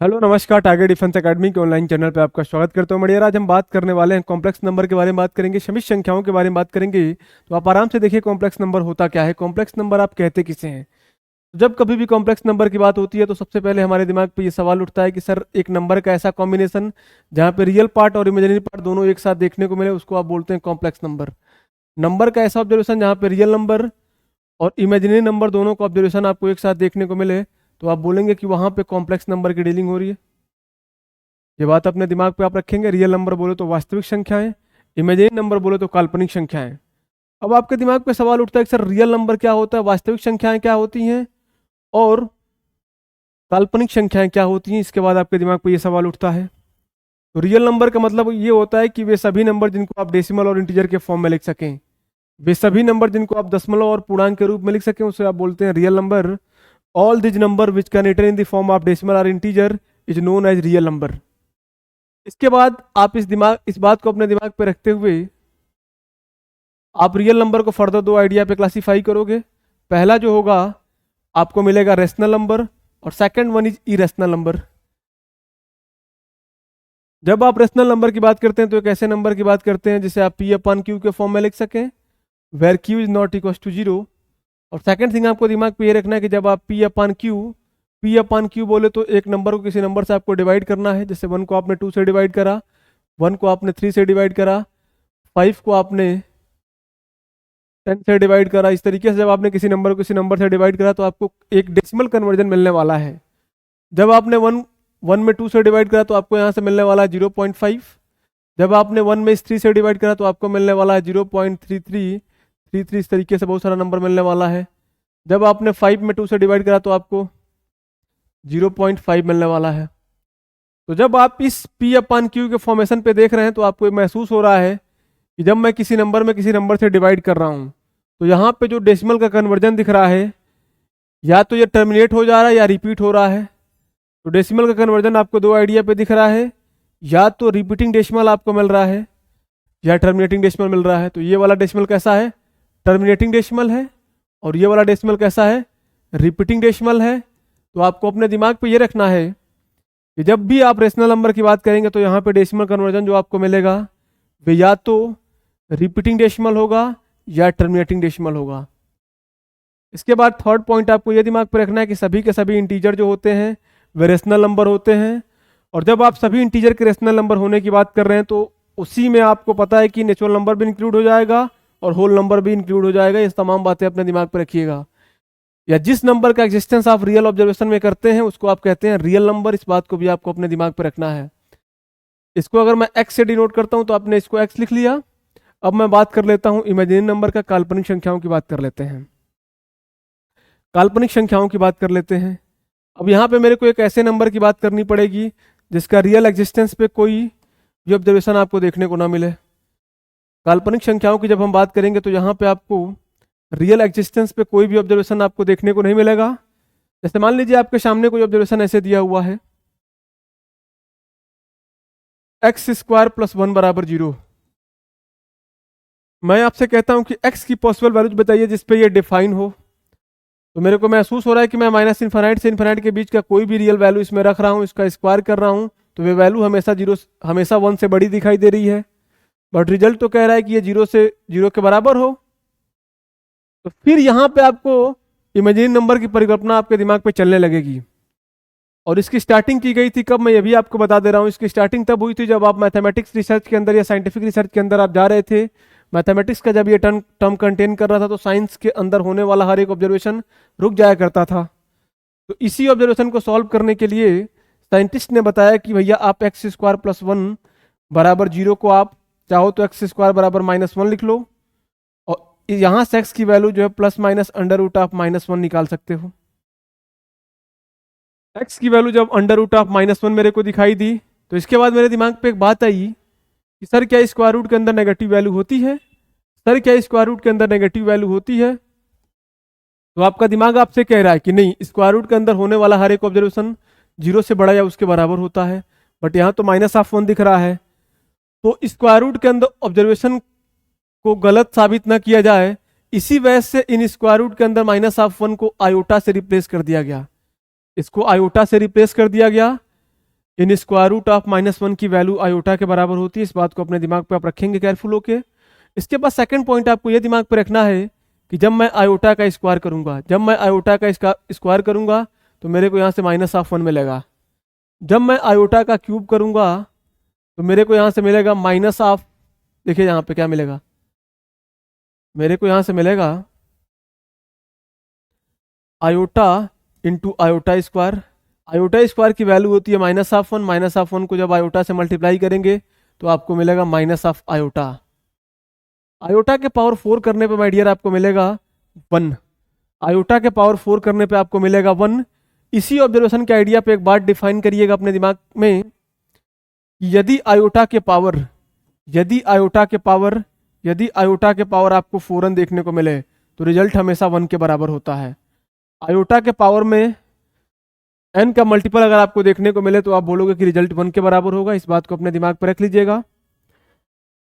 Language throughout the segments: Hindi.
हेलो नमस्कार। टारगेट डिफेंस एकेडमी के ऑनलाइन चैनल पे आपका स्वागत करता हूँ। बढ़िया, आज हम बात करने वाले हैं कॉम्प्लेक्स नंबर के बारे में बात करेंगे, समिश्र संख्याओं के बारे में बात करेंगे। तो आप आराम से देखिए कॉम्प्लेक्स नंबर होता क्या है, कॉम्प्लेक्स नंबर आप कहते किसे हैं। जब कभी भी कॉम्प्लेक्स नंबर की बात होती है तो सबसे पहले हमारे दिमाग पे ये सवाल उठता है कि सर एक नंबर का ऐसा कॉम्बिनेशन जहाँ पे रियल पार्ट और इमेजिनरी पार्ट दोनों एक साथ देखने को मिले उसको आप बोलते हैं कॉम्प्लेक्स नंबर। नंबर का ऐसा ऑब्जर्वेशन जहाँ पे रियल नंबर और इमेजिनरी नंबर दोनों का ऑब्जर्वेशन आपको एक साथ देखने को मिले तो आप बोलेंगे कि वहाँ पे कॉम्प्लेक्स नंबर की डीलिंग हो रही है। ये बात अपने दिमाग पे आप रखेंगे। रियल नंबर बोले तो वास्तविक संख्याएं, इमेजिनरी नंबर बोले तो काल्पनिक संख्याएं। अब आपके दिमाग पे सवाल उठता है कि सर रियल नंबर क्या होता है, वास्तविक संख्याएं क्या होती हैं और काल्पनिक संख्याएं क्या होती हैं। इसके बाद आपके दिमाग पे ये सवाल उठता है। तो रियल नंबर का मतलब ये होता है कि वे सभी नंबर जिनको आप डेसिमल और इंटीजर के फॉर्म में लिख सकें, वे सभी नंबर जिनको आप दशमलव और पूर्णांक के रूप में लिख सकें उसे आप बोलते हैं real number. All these number which can written in the form of decimal और integer is known as real number. इसके बाद आप इस बात को अपने दिमाग पे रखते हुए आप रियल नंबर को फर्दर दो आइडिया पे क्लासीफाई करोगे। पहला जो होगा आपको मिलेगा रेशनल नंबर और second one is irrational number. जब आप रेशनल नंबर की बात करते हैं तो एक ऐसे नंबर की बात करते हैं जिसे आप पी अपन क्यू के फॉर्म में लिख सकें, where q is not equal to zero. और सेकंड थिंग आपको दिमाग पे ये रखना है कि जब आप पी अपन क्यू बोले तो एक नंबर को किसी नंबर से आपको डिवाइड करना है। जैसे 1 को आपने 2 से डिवाइड करा, 1 को आपने 3 से डिवाइड करा, 5 को आपने 10 से डिवाइड करा। इस तरीके से जब आपने किसी नंबर को किसी नंबर से डिवाइड करा तो आपको एक डेसिमल कन्वर्जन मिलने वाला है। जब आपने वन वन में 2 से डिवाइड करा तो आपको यहाँ से मिलने वाला है 0.5। जब आपने 1 में 3 से डिवाइड करा तो आपको मिलने वाला है 0.3333। इस तरीके से बहुत सारा नंबर मिलने वाला है। जब आपने 5 में 2 से डिवाइड करा तो आपको 0.5 मिलने वाला है। तो जब आप इस पी अपन क्यू के फॉर्मेशन पे देख रहे हैं तो आपको महसूस हो रहा है कि जब मैं किसी नंबर से डिवाइड कर रहा हूँ तो यहाँ पे जो डेसिमल का कन्वर्जन दिख रहा है या तो ये टर्मिनेट हो जा रहा है या रिपीट हो रहा है। तो डेसिमल का कन्वर्जन आपको दो आइडिया पे दिख रहा है, या तो रिपीटिंग डेसिमल आपको मिल रहा है या टर्मिनेटिंग डेसिमल मिल रहा है। तो ये वाला डेसिमल कैसा है, टर्मिनेटिंग डेसिमल है, और ये वाला डेसिमल कैसा है, रिपीटिंग डेसिमल है। तो आपको अपने दिमाग पे ये रखना है कि जब भी आप रेशनल नंबर की बात करेंगे तो यहाँ पे डेसिमल कन्वर्जन जो आपको मिलेगा वे या तो रिपीटिंग डेसिमल होगा या टर्मिनेटिंग डेसिमल होगा। इसके बाद थर्ड पॉइंट आपको ये दिमाग पे रखना है कि सभी के सभी इंटीजर जो होते हैं वे रेशनल नंबर होते हैं। और जब आप सभी इंटीजर के रेशनल नंबर होने की बात कर रहे हैं तो उसी में आपको पता है कि नेचुरल नंबर भी इंक्लूड हो जाएगा और होल नंबर भी इंक्लूड हो जाएगा। ये तमाम बातें अपने दिमाग पे रखिएगा। या जिस नंबर का एग्जिस्टेंस आप रियल ऑब्जर्वेशन में करते हैं उसको आप कहते हैं रियल नंबर। इस बात को भी आपको अपने दिमाग पे रखना है। इसको अगर मैं एक्स से डिनोट करता हूं तो आपने इसको एक्स लिख लिया। अब मैं बात कर लेता हूं इमेजिनरी नंबर का, काल्पनिक संख्याओं की बात कर लेते हैं। काल्पनिक संख्याओं की बात कर लेते हैं। अब यहाँ पे मेरे को एक ऐसे नंबर की बात करनी पड़ेगी जिसका रियल एग्जिस्टेंस पे कोई भी ऑब्जर्वेशन आपको देखने को ना मिले। काल्पनिक संख्याओं की जब हम बात करेंगे तो यहाँ पे आपको रियल एग्जिस्टेंस पे कोई भी ऑब्जर्वेशन आपको देखने को नहीं मिलेगा। जैसे मान लीजिए आपके सामने कोई ऑब्जर्वेशन ऐसे दिया हुआ है, एक्स स्क्वायर प्लस 1 बराबर 0। मैं आपसे कहता हूं कि एक्स की पॉसिबल वैल्यूज बताइए जिसपे ये डिफाइन हो। तो मेरे को महसूस हो रहा है कि मैं माइनस इन्फानाइट से इन्फानाइट के बीच का कोई भी रियल वैल्यू इसमें रख रहा हूँ, इसका स्क्वायर कर रहा हूँ तो वे वैल्यू हमेशा 1 से बड़ी दिखाई दे रही है। बट रिजल्ट तो कह रहा है कि ये 0 के बराबर हो। तो फिर यहाँ पे आपको इमेजिनरी नंबर की परिकल्पना आपके दिमाग पे चलने लगेगी। और इसकी स्टार्टिंग की गई थी कब, मैं ये भी आपको बता दे रहा हूँ। इसकी स्टार्टिंग तब हुई थी जब आप मैथमेटिक्स रिसर्च के अंदर या साइंटिफिक रिसर्च के अंदर आप जा रहे थे। मैथमेटिक्स का जब ये टर्म कंटेन कर रहा था तो साइंस के अंदर होने वाला हर एक ऑब्जर्वेशन रुक जाया करता था। तो इसी ऑब्जर्वेशन को सॉल्व करने के लिए साइंटिस्ट ने बताया कि भैया आप एक्स स्क्वायर प्लस 1 बराबर 0 को आप चाहो तो एक्स स्क्वायर बराबर -1 लिख लो, और यहाँ से एक्स की वैल्यू जो है plus minus under root of -1 निकाल सकते हो। एक्स की वैल्यू जब अंडर रूट ऑफ -1 मेरे को दिखाई दी तो इसके बाद मेरे दिमाग पे एक बात आई कि सर क्या स्क्वायर रूट के अंदर नेगेटिव वैल्यू होती है, सर क्या स्क्वायर रूट के अंदर नेगेटिव वैल्यू होती है। तो आपका दिमाग आपसे कह रहा है कि नहीं, स्क्वायर रूट के अंदर होने वाला हर एक ऑब्जर्वेशन 0 से बड़ा या उसके बराबर होता है। बट यहाँ तो -1 दिख रहा है। तो स्क्वायर रूट के अंदर ऑब्जर्वेशन को गलत साबित न किया जाए, इसी वजह से इन स्क्वायर रूट के अंदर -1 को आयोटा से रिप्लेस कर दिया गया। इसको आयोटा से रिप्लेस कर दिया गया। इन स्क्वायर रूट ऑफ -1 की वैल्यू आयोटा के बराबर होती है। इस बात को अपने दिमाग पे आप रखेंगे केयरफुल होके। इसके बाद सेकंड पॉइंट आपको ये दिमाग पे रखना है कि जब मैं आयोटा का स्क्वायर करूंगा, जब मैं आयोटा का स्क्वायर करूंगा तो मेरे को यहाँ से -1 मिलेगा। जब मैं आयोटा का क्यूब करूंगा तो मेरे को यहाँ से मिलेगा माइनस ऑफ, देखिए यहाँ पे क्या मिलेगा, मेरे को यहाँ से मिलेगा iota into iota square. Iota square की वैल्यू होती है -1, -1 को जब आयोटा से मल्टीप्लाई करेंगे तो आपको मिलेगा -ऑफ आयोटा। आयोटा के पावर 4 करने पे माय डियर आपको मिलेगा 1। आयोटा के पावर 4 करने पे आपको मिलेगा 1। इसी ऑब्जर्वेशन के आइडिया पे एक बात डिफाइन करिएगा अपने दिमाग में, यदि आयोटा के पावर आपको 4 देखने को मिले तो रिजल्ट हमेशा 1 के बराबर होता है। आयोटा के पावर में n का मल्टीपल अगर आपको देखने को मिले तो आप बोलोगे कि रिजल्ट 1 के बराबर होगा। इस बात को अपने दिमाग पर रख लीजिएगा।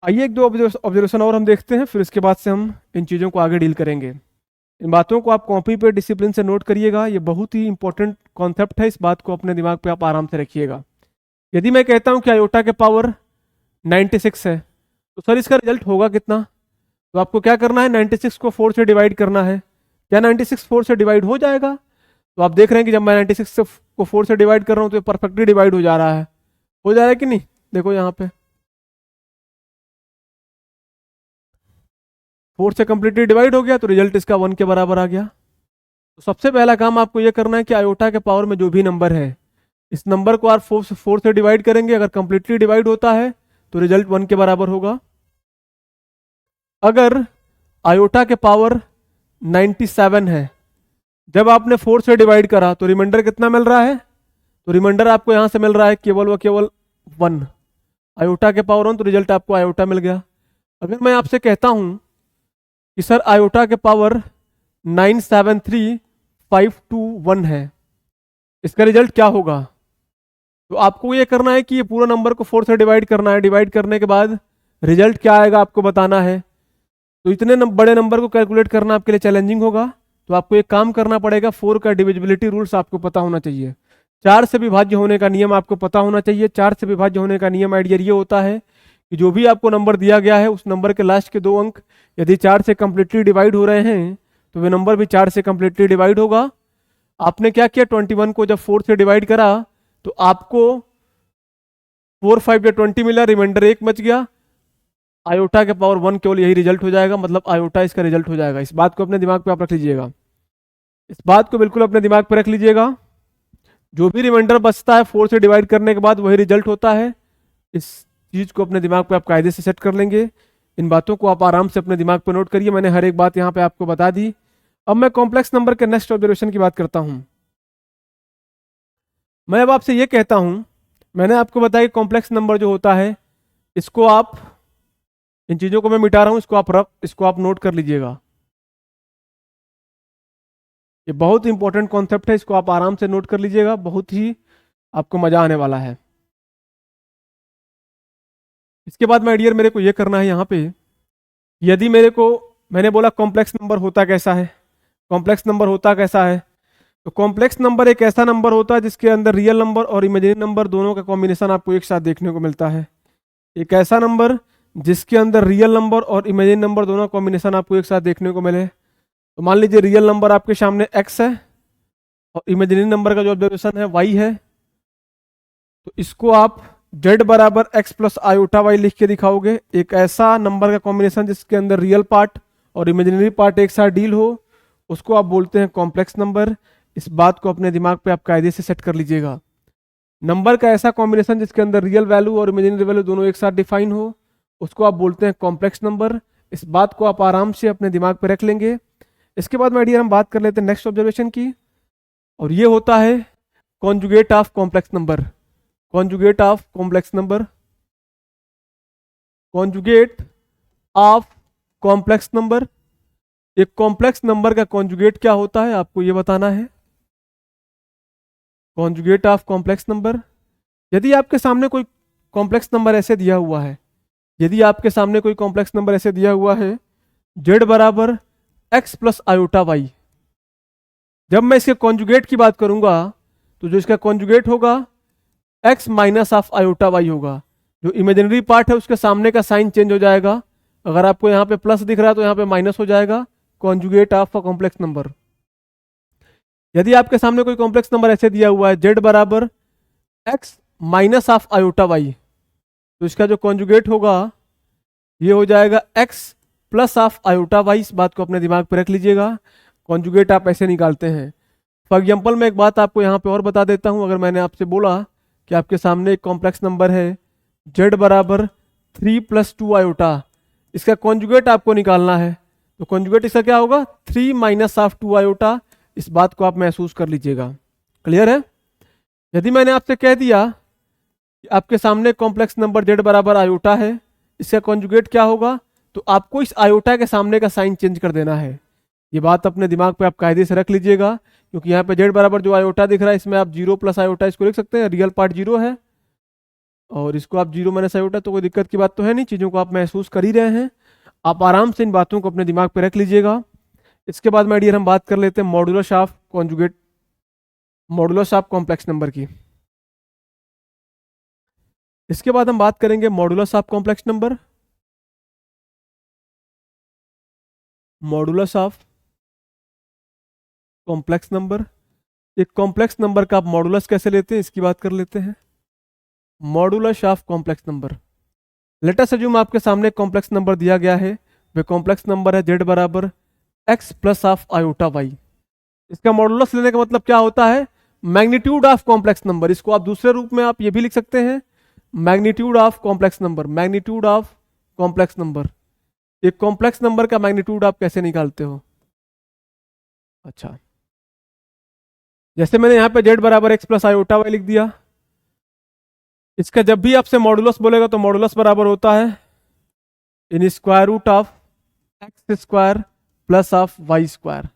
आइए एक दो ऑब्जर्वेशन और हम देखते हैं, फिर इसके बाद से हम इन चीज़ों को आगे डील करेंगे। इन बातों को आप कॉपी पे डिसिप्लिन से नोट करिएगा, ये बहुत ही इंपॉर्टेंट कॉन्सेप्ट है। इस बात को अपने दिमाग पे आप आराम से रखिएगा। यदि मैं कहता हूँ कि आयोटा के पावर 96 है तो सर इसका रिजल्ट होगा कितना? तो आपको क्या करना है, 96 को 4 से डिवाइड करना है। क्या 96 4 से डिवाइड हो जाएगा? तो आप देख रहे हैं कि जब मैं 96 को 4 से डिवाइड कर रहा हूँ तो ये परफेक्टली डिवाइड हो जा रहा है। हो जा रहा है कि नहीं? देखो यहाँ पे 4 से कंप्लीटली डिवाइड हो गया तो रिजल्ट इसका 1 के बराबर आ गया। तो सबसे पहला काम आपको ये करना है कि आयोटा के पावर में जो भी नंबर है इस नंबर को आप 4 से डिवाइड करेंगे। अगर कंप्लीटली डिवाइड होता है तो रिजल्ट 1 के बराबर होगा। अगर आयोटा के पावर 97 है, जब आपने 4 से डिवाइड करा तो रिमाइंडर कितना मिल रहा है? तो रिमाइंडर आपको यहां से मिल रहा है केवल व केवल 1। आयोटा के पावर 1 तो रिजल्ट आपको आयोटा मिल गया। अगर मैं आपसे कहता हूं कि सर आयोटा के पावर 973521 है, इसका रिजल्ट क्या होगा? तो आपको ये करना है कि ये पूरा नंबर को 4 से डिवाइड करना है। डिवाइड करने के बाद रिजल्ट क्या आएगा आपको बताना है। तो इतने बड़े नंबर को कैलकुलेट करना आपके लिए चैलेंजिंग होगा, तो आपको एक काम करना पड़ेगा। 4 का डिविजिबिलिटी रूल्स आपको पता होना चाहिए। 4 से विभाज्य होने का नियम आपको पता होना चाहिए। 4 से विभाज्य होने का नियम आइडिया ये होता है कि जो भी आपको नंबर दिया गया है उस नंबर के लास्ट के 2 अंक यदि 4 से कंप्लीटली डिवाइड हो रहे हैं तो वे नंबर भी 4 से कंप्लीटली डिवाइड होगा। आपने क्या किया, 21 को जब 4 से डिवाइड करा तो आपको 4 5 या 20 मिला, रिमाइंडर 1 बच गया। आयोटा के पावर 1 केवल यही रिजल्ट हो जाएगा, मतलब आयोटा इसका रिजल्ट हो जाएगा। इस बात को अपने दिमाग पे आप रख लीजिएगा। इस बात को बिल्कुल अपने दिमाग पे रख लीजिएगा। जो भी रिमाइंडर बचता है 4 से डिवाइड करने के बाद वही रिजल्ट होता है। इस चीज को अपने दिमाग पे आप कायदे से सेट कर लेंगे। इन बातों को आप आराम से अपने दिमाग पे नोट करिए। मैंने हर एक बात यहाँ पे आपको बता दी। अब मैं कॉम्प्लेक्स नंबर के नेक्स्ट ऑब्जर्वेशन की बात करता हूँ। मैं अब आपसे ये कहता हूँ, मैंने आपको बताया कि कॉम्प्लेक्स नंबर जो होता है इसको आप, इन चीजों को मैं मिटा रहा हूँ, इसको आप नोट कर लीजिएगा। ये बहुत इंपॉर्टेंट कॉन्सेप्ट है, इसको आप आराम से नोट कर लीजिएगा। बहुत ही आपको मजा आने वाला है। इसके बाद माय डियर मेरे को ये करना है यहाँ पे, यदि मेरे को, मैंने बोला कॉम्प्लेक्स नंबर होता कैसा है। कॉम्प्लेक्स नंबर होता कैसा है? तो कॉम्प्लेक्स नंबर एक ऐसा नंबर होता है जिसके अंदर रियल नंबर और इमेजिनरी नंबर दोनों का कॉम्बिनेशन आपको एक साथ देखने को मिलता है। एक ऐसा नंबर जिसके अंदर रियल नंबर और इमेजिनरी नंबर दोनों का कॉम्बिनेशन आपको एक साथ देखने को मिले। तो मान लीजिए रियल नंबर आपके सामने x है और इमेजिनरी नंबर का जो ऑब्जर्वेशन है y है। तो इसको आप z बराबर x प्लस आयोटा y लिख के दिखाओगे। एक ऐसा नंबर का कॉम्बिनेशन जिसके अंदर रियल पार्ट और इमेजिनरी पार्ट एक साथ डील हो, उसको आप बोलते हैं कॉम्प्लेक्स नंबर। इस बात को अपने दिमाग पे आप कायदे से सेट कर लीजिएगा। नंबर का ऐसा कॉम्बिनेशन जिसके अंदर रियल वैल्यू और इमेजिनरी वैल्यू दोनों एक साथ डिफाइन हो, उसको आप बोलते हैं कॉम्प्लेक्स नंबर। इस बात को आप आराम से अपने दिमाग पे रख लेंगे। इसके बाद माय डियर हम बात कर लेते हैं नेक्स्ट ऑब्जर्वेशन की, और ये होता है conjugate of complex number. Conjugate of complex number, conjugate of complex number. एक कॉम्प्लेक्स नंबर का कॉन्जुगेट क्या होता है आपको ये बताना है। कॉन्जुगेट ऑफ कॉम्प्लेक्स नंबर, यदि आपके सामने कोई कॉम्प्लेक्स नंबर ऐसे दिया हुआ है, यदि आपके सामने कोई कॉम्प्लेक्स नंबर ऐसे दिया हुआ है z बराबर x प्लस आयोटा y, जब मैं इसके कॉन्जुगेट की बात करूंगा तो जो इसका कॉन्जुगेट होगा x minus of iota y होगा। जो इमेजिनरी पार्ट है उसके सामने का साइन चेंज हो जाएगा। अगर आपको यहाँ पे प्लस दिख रहा है तो यहाँ पे माइनस हो जाएगा, conjugate of a complex number. यदि आपके सामने कोई कॉम्प्लेक्स नंबर ऐसे दिया हुआ है z बराबर x minus of iota y, तो इसका जो कॉन्जुगेट होगा ये हो जाएगा x plus of iota y. इस बात को अपने दिमाग पे रख लीजिएगा, कॉन्जुगेट आप ऐसे निकालते हैं। फॉर एग्जाम्पल मैं एक बात आपको यहाँ पे और बता देता हूँ। अगर मैंने आपसे बोला कि आपके सामने एक कॉम्प्लेक्स नंबर है z बराबर 3 + 2 आयोटा, इसका कॉन्जुगेट आपको निकालना है, तो कॉन्जुगेट इसका क्या होगा 3 माइनस ऑफ 2 आयोटा। इस बात को आप महसूस कर लीजिएगा। क्लियर है? यदि मैंने आपसे कह दिया कि आपके सामने कॉम्प्लेक्स नंबर z बराबर आयोटा है, इसका कॉन्जुगेट क्या होगा, तो आपको इस आयोटा के सामने का साइन चेंज कर देना है। ये बात अपने दिमाग पे आप कायदे से रख लीजिएगा, क्योंकि यहाँ पे z बराबर जो आयोटा दिख रहा है इसमें आप 0 + आयोटा इसको लिख सकते हैं, रियल पार्ट 0 है और इसको आप 0 - आयोटा, तो कोई दिक्कत की बात तो है नहीं। चीज़ों को आप महसूस कर ही रहे हैं, आप आराम से इन बातों को अपने दिमाग पे रख लीजिएगा। इसके बाद माय डियर हम बात कर लेते हैं modulus of conjugate, modulus of complex number की। इसके बाद हम बात करेंगे modulus of complex number, modulus of complex number. एक कॉम्प्लेक्स नंबर का आप मॉडुलस कैसे लेते हैं इसकी बात कर लेते हैं। Modulus of complex number, let us assume आपके सामने कॉम्प्लेक्स नंबर दिया गया है, वह कॉम्प्लेक्स नंबर है z बराबर x plus of iota y. इसका मॉडुलस लेने का मतलब क्या होता है, मैग्नीट्यूड ऑफ कॉम्प्लेक्स नंबर। इसको आप दूसरे रूप में आप ये भी लिख सकते हैं, magnitude of complex number, magnitude of complex number. एक कॉम्प्लेक्स नंबर का मैग्नीट्यूड आप कैसे निकालते हो? अच्छा, जैसे मैंने यहाँ पे z बराबर x प्लस आयोटा वाई लिख दिया, इसका जब भी आपसे मॉडुलस बोलेगा तो मॉडुलस बराबर होता है in square root of x square plus of y square.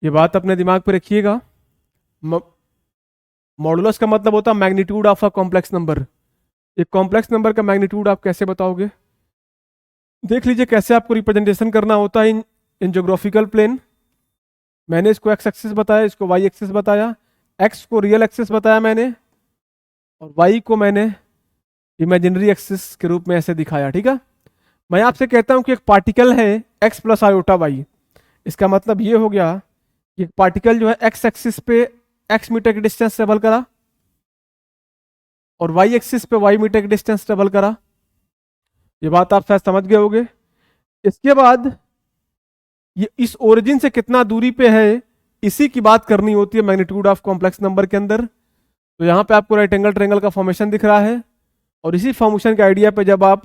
ये बात अपने दिमाग पे रखिएगा। मॉडुलस का मतलब होता है magnitude of a complex number. एक कॉम्प्लेक्स नंबर का मैग्नीट्यूड आप कैसे बताओगे, देख लीजिए कैसे आपको रिप्रेजेंटेशन करना होता है इन ज्योग्राफिकल प्लेन। मैंने इसको x एक्सिस बताया, इसको y एक्सिस बताया, x को रियल एक्सिस बताया मैंने और y को मैंने इमेजिनरी एक्सिस के रूप में ऐसे दिखाया। ठीक है, मैं आपसे कहता हूं कि एक पार्टिकल है x प्लस आयोटा वाई, इसका मतलब ये हो गया कि एक पार्टिकल जो है x एक्सिस पे x मीटर की डिस्टेंस ट्रेवल करा और y एक्सिस पे y मीटर की डिस्टेंस ट्रेवल करा। ये बात आप शायद समझ गए होंगे। इसके बाद ये इस ओरिजिन से कितना दूरी पे है, इसी की बात करनी होती है मैग्नीट्यूड ऑफ कॉम्प्लेक्स नंबर के अंदर। तो यहाँ पे आपको राइट एंगल ट्रायंगल का फॉर्मेशन दिख रहा है और इसी फॉर्मेशन के आइडिया पे जब आप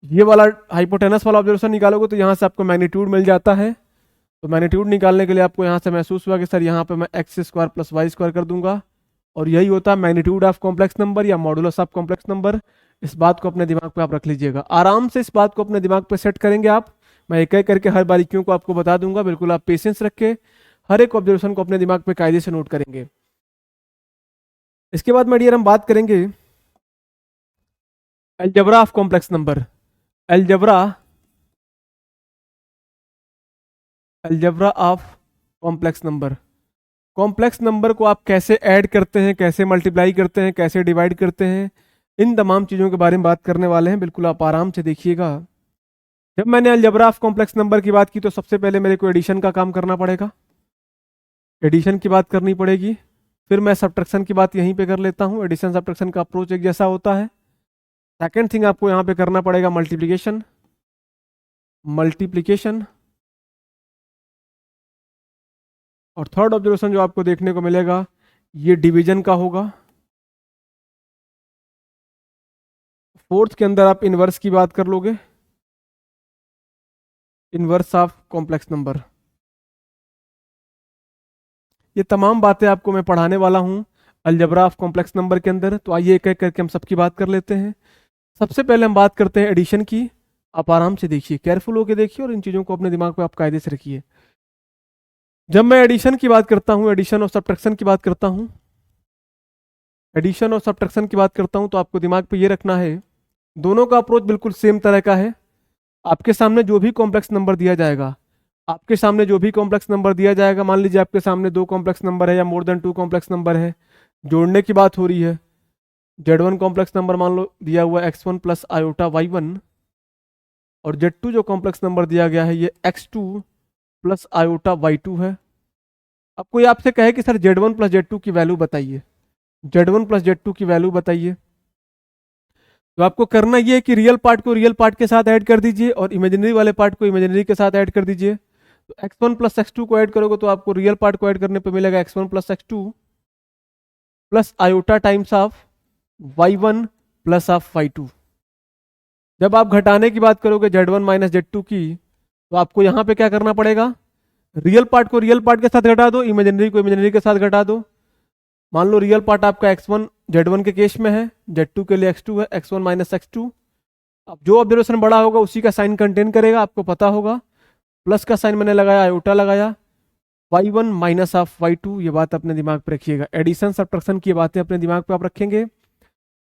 ये वाला हाइपोटेनस वाला ऑब्जर्वेशन निकालोगे तो यहाँ से आपको मैग्नीट्यूड मिल जाता है। तो मैग्नीट्यूड निकालने के लिए आपको यहाँ से महसूस हुआ कि सर यहाँ पे मैं x square plus y square कर दूंगा और यही होता है मैग्नीट्यूड ऑफ कॉम्प्लेक्स नंबर या मॉडुलस ऑफ कॉम्प्लेक्स नंबर। इस बात को अपने दिमाग पे आप रख लीजिएगा, आराम से इस बात को अपने दिमाग पे सेट करेंगे आप। मैं एक एक करके हर बारीकियों को आपको बता दूंगा, बिल्कुल आप पेशेंस रख के हर एक ऑब्जर्वेशन को अपने दिमाग पे कायदे से नोट करेंगे। इसके बाद माय डियर हम बात करेंगे algebra of complex number. Algebra of complex number, complex number को आप कैसे ऐड करते हैं, कैसे मल्टीप्लाई करते हैं, कैसे डिवाइड करते हैं, इन तमाम चीज़ों के बारे में बात करने वाले हैं। बिल्कुल आप आराम से देखिएगा। जब मैंने अलजेब्रा ऑफ कॉम्प्लेक्स नंबर की बात की तो सबसे पहले मेरे को एडिशन का काम करना पड़ेगा, एडिशन की बात करनी पड़ेगी, फिर मैं सब्ट्रैक्शन की बात यहीं पे कर लेता हूँ। एडिशन सब्ट्रैक्शन का अप्रोच एक जैसा होता है। सेकेंड थिंग आपको यहाँ पे करना पड़ेगा मल्टीप्लिकेशन, और थर्ड ऑब्जर्वेशन जो आपको देखने को मिलेगा ये डिवीजन का होगा। फोर्थ के अंदर आप इनवर्स की बात कर लोगे, इनवर्स ऑफ कॉम्प्लेक्स नंबर। ये तमाम बातें आपको मैं पढ़ाने वाला हूँ अलजेब्रा ऑफ कॉम्प्लेक्स नंबर के अंदर। तो आइए एक एक करके हम सबकी बात कर लेते हैं। सबसे पहले हम बात करते हैं एडिशन की। आप आराम से देखिए, केयरफुल होकर देखिए और इन चीज़ों को अपने दिमाग पे आप कायदे से रखिए। जब मैं एडिशन की बात करता हूँ, एडिशन और सब्ट्रैक्शन की बात करता हूँ, एडिशन और सब्ट्रैक्शन की बात करता हूँ, तो आपको दिमाग पे ये रखना है दोनों का अप्रोच बिल्कुल सेम तरह का है। आपके सामने जो भी कॉम्प्लेक्स नंबर दिया जाएगा, आपके सामने जो भी कॉम्प्लेक्स नंबर दिया जाएगा, मान लीजिए आपके सामने 2 कॉम्प्लेक्स नंबर है या मोर देन 2 कॉम्प्लेक्स नंबर है, जोड़ने की बात हो रही है, Z1 कॉम्प्लेक्स नंबर मान लो दिया हुआ x1 प्लस आयोटा y1, और Z2 जो कॉम्प्लेक्स नंबर दिया गया है ये x2 प्लस आयोटा y2 है। अब कोई आपसे कहे कि सर Z1 प्लस Z2 की वैल्यू बताइए, Z1 प्लस Z2 की वैल्यू बताइए, तो आपको करना ये है कि रियल पार्ट को रियल पार्ट के साथ ऐड कर दीजिए और इमेजिनरी वाले पार्ट को इमेजिनरी के साथ ऐड कर दीजिए। तो x1 प्लस x2 को ऐड करोगे तो आपको रियल पार्ट को ऐड करने पे मिलेगा x1 plus x2 plus iota times of y1 plus of y2। जब आप घटाने की बात करोगे Z1 माइनस Z2 की, तो आपको यहाँ पे क्या करना पड़ेगा, रियल पार्ट को रियल पार्ट के साथ घटा दो, इमेजिनरी को इमेजिनरी के साथ घटा दो। मान लो रियल पार्ट आपका x1 Z1 के केस में है, Z2 के लिए x2 है, x1 माइनस x2। अब जो ऑब्जर्वेशन बड़ा होगा उसी का साइन कंटेन करेगा, आपको पता होगा। प्लस का साइन मैंने लगाया, आयोटा लगाया, y1 माइनस ऑफ y2, ये बात अपने दिमाग पे रखिएगा। एडिशन सब्ट्रैक्शन की बातें अपने दिमाग पे आप रखेंगे।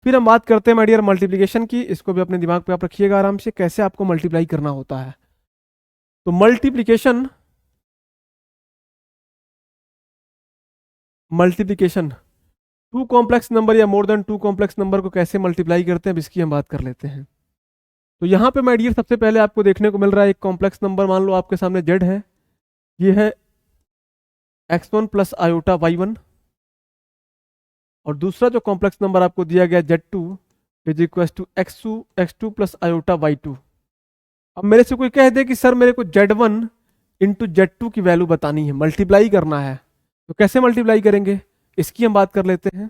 फिर हम बात करते हैं माय डियर मल्टीप्लिकेशन की, इसको भी अपने दिमाग पे आप रखिएगा आराम से, कैसे आपको मल्टीप्लाई करना होता है। तो मल्टीप्लिकेशन टू कॉम्प्लेक्स नंबर या more than two complex number को कैसे मल्टीप्लाई करते हैं, अब इसकी हम बात कर लेते हैं। तो यहाँ पे माय डियर सबसे पहले आपको देखने को मिल रहा है एक कॉम्प्लेक्स नंबर, मान लो आपके सामने z है, ये है x1 प्लस आयोटा y1, और दूसरा जो कॉम्प्लेक्स नंबर आपको दिया गया z2 is equal to x2 plus iota y2। अब मेरे से कोई कह दे कि सर मेरे को z1 इंटू z2 की वैल्यू बतानी है, मल्टीप्लाई करना है, तो कैसे मल्टीप्लाई करेंगे, इसकी हम बात कर लेते हैं।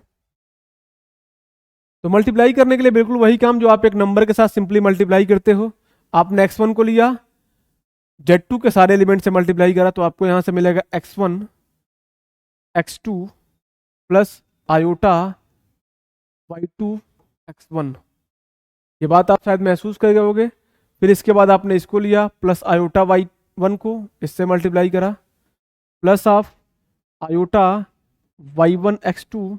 तो मल्टीप्लाई करने के लिए बिल्कुल वही काम जो आप एक नंबर के साथ सिंपली मल्टीप्लाई करते हो। आपने x1 को लिया, z2 के सारे एलिमेंट से मल्टीप्लाई करा, तो आपको यहां से मिलेगा x1 x2 plus iota y2 x1। ये बात आप शायद महसूस कर गए होगे। फिर इसके बाद आपने इसको लिया प्लस आयोटा y1 को इससे मल्टीप्लाई करा, plus of iota y1 x2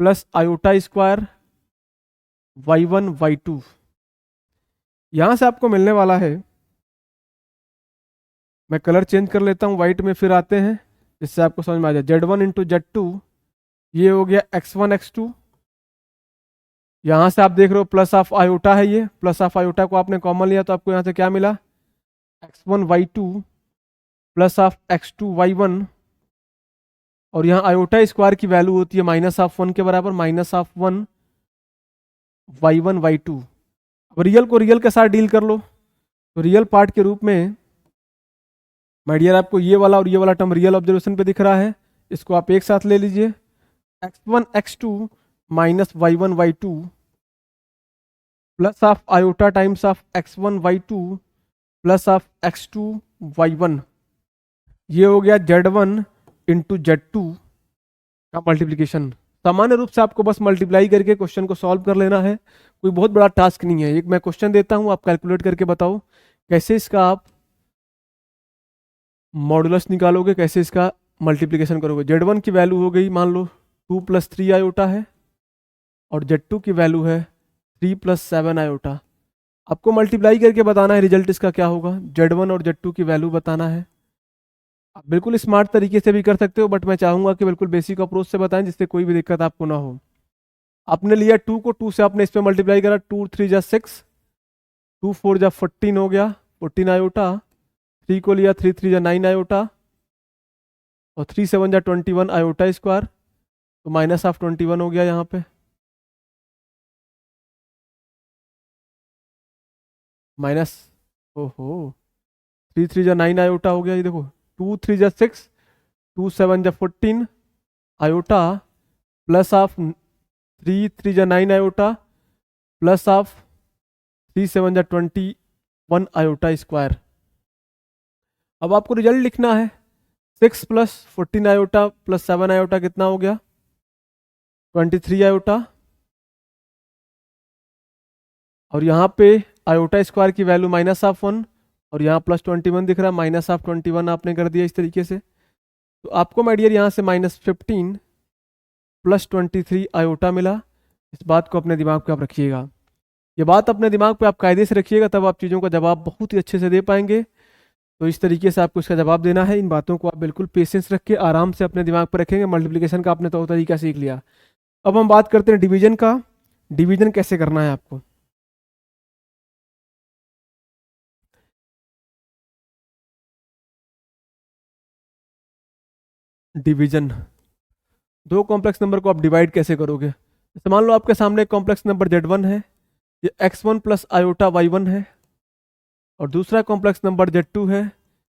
plus iota square y1 y2। यहां से आपको मिलने वाला है, मैं कलर चेंज कर लेता हूं वाइट में, फिर आते हैं जिससे आपको समझ में आ जाए। Z1 इंटू Z2, ये हो गया x1 x2। यहां से आप देख रहे हो प्लस ऑफ आयोटा है, ये प्लस ऑफ आयोटा को आपने कॉमन लिया तो आपको यहां से क्या मिला, x1 y2 plus of x2 y1, और यहाँ आयोटा स्क्वायर की वैल्यू होती है माइनस ऑफ 1 के बराबर, माइनस ऑफ 1 y1 y2। अब रियल को रियल के साथ डील कर लो, तो रियल पार्ट के रूप में माय डियर आपको ये वाला और ये वाला टर्म रियल ऑब्जर्वेशन पे दिख रहा है, इसको आप एक साथ ले लीजिए, x1 x2 minus y1 y2 plus of iota times of x1 y2 plus of x2 y1। ये हो गया Z1 इंटू Z2 का मल्टीप्लीकेशन। सामान्य रूप से आपको बस मल्टीप्लाई करके क्वेश्चन को सॉल्व कर लेना है, कोई बहुत बड़ा टास्क नहीं है। एक मैं क्वेश्चन देता हूं, आप कैलकुलेट करके बताओ कैसे इसका आप मॉडुलस निकालोगे, कैसे इसका मल्टीप्लिकेशन करोगे। Z1 की वैल्यू हो गई मान लो 2 प्लस 3 आयोटा है, और Z2 की वैल्यू है 3 प्लस 7 आयोटा। आपको मल्टीप्लाई करके बताना है रिजल्ट इसका क्या होगा, Z1 और Z2 की वैल्यू बताना है। आप बिल्कुल स्मार्ट तरीके से भी कर सकते हो, बट मैं चाहूंगा कि बिल्कुल बेसिक अप्रोच से बताएं जिससे कोई भी दिक्कत आपको ना हो। आपने लिया 2 को, 2 से आपने इस पे मल्टीप्लाई करा, 2 3 जा 6, 2 4 जा 14 हो गया, 14 आयोटा, 3 को लिया 3 3 जा 9 आयोटा, और 3 7 जा 21 आयोटा स्क्वायर, तो माइनस ऑफ 21 हो गया यहाँ पे, माइनस, ओहो 3 3 जा 9 आयोटा हो गया, ये देखो 2 3 जा 6, 2 7 जा 14 आयोटा, प्लस ऑफ 3 3 जा 9 आयोटा, प्लस ऑफ 3 7 जा 21 आयोटा स्क्वायर। अब आपको रिजल्ट लिखना है, 6 प्लस 14 आयोटा प्लस 7 आयोटा कितना हो गया, 23 आयोटा, और यहाँ पे आयोटा स्क्वायर की वैल्यू माइनस ऑफ 1, और यहाँ प्लस 21 दिख रहा है, माइनस ऑफ 21 आपने कर दिया इस तरीके से। तो आपको माय डियर यहाँ से माइनस 15 प्लस 23 आयोटा मिला। इस बात को अपने दिमाग पे आप रखिएगा, ये बात अपने दिमाग पे आप कायदे से रखिएगा, तब आप चीज़ों का जवाब बहुत ही अच्छे से दे पाएंगे। तो इस तरीके से आपको इसका जवाब देना है। इन बातों को आप बिल्कुल पेशेंस रख के आराम से अपने दिमाग पर रखेंगे। मल्टीप्लिकेशन का आपने तो तरीका सीख लिया। अब हम बात करते हैं डिवीजन का। डिवीजन कैसे करना है आपको। डिवीजन, दो कॉम्प्लेक्स नंबर को आप डिवाइड कैसे करोगे। जैसे मान लो आपके सामने एक कॉम्प्लेक्स नंबर Z1 है, ये x1 प्लस आयोटा y1 है, और दूसरा कॉम्प्लेक्स नंबर Z2 है,